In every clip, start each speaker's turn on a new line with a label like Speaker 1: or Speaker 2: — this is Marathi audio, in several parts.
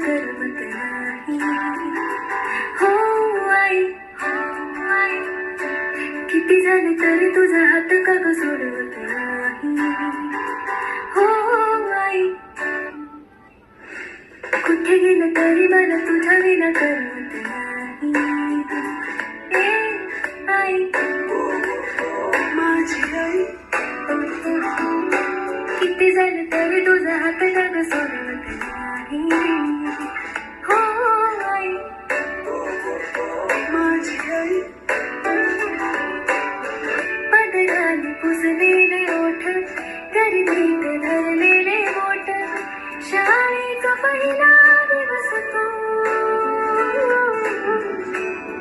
Speaker 1: करमत नाही. हो आई, किती झाले तरी तुझा हात का ग सोडवत नाही. हो आई, कुठे गेलं तरी मला तुझ्या विना करमत नाही. ए आई, माझी आई, किती झालं तरी तुझा हात का ग सोडवत नाही. हो आई, माझी आई, पदराने पुसलेले ओठ, गर्दीत धरलेले बोट, शाळेचा पहिला दिवस तो,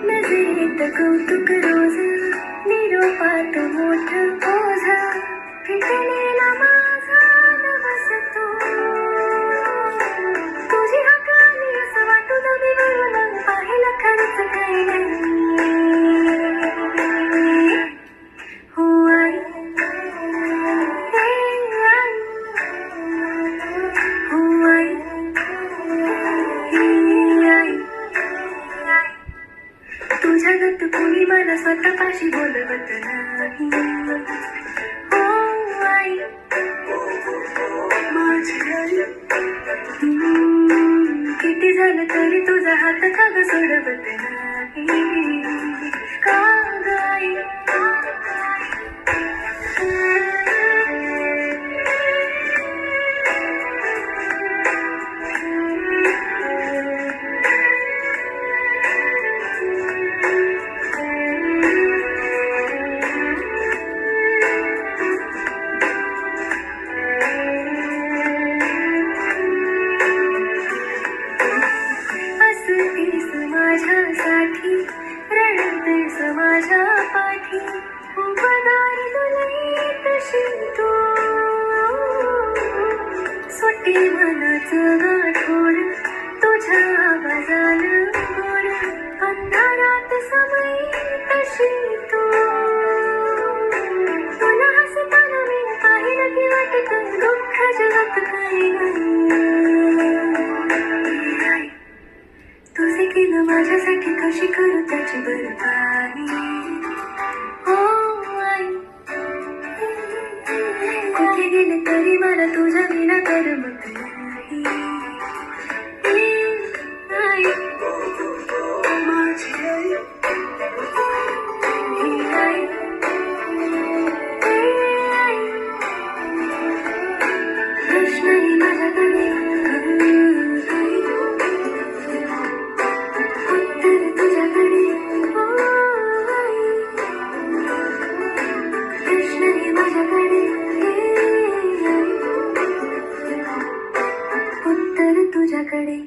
Speaker 1: नजरेत कौतुक रोज, निरोपात मोठ ओझ, फिटलेला माझा नवस तो. तुझी हाक आली असं वाटू दबी वळून, पाहिलं खरंच काही नाही. हो आई, हो आई, तुझ्या गत कुणी मला स्वतःपाशी बोलवत नाही. हो आई, माझी आई, किती झालं तरी तुझा हात का ग सोडवत नाही. का ग आई, माझ्यासाठी रडतेस माझ्या पाठी, उपदार तुला तशी तू, सुट्टी मनाचं गाठोड तुझ्या आवाजानं गोड, अंधारात समय तशी तू. तुला हसताना मी पाहिलं की वाटतं दुःख जगात काही नाही. तुझे केलं माझ्यासाठी कशी करू त्याची भरपाई. हो आई, कुठे गेले तरी मला तुझ्या विना करमत नाही. आई, माझी आई, आई, प्रश्नही माझ्याकडे, उत्तर तुझ्याकडे.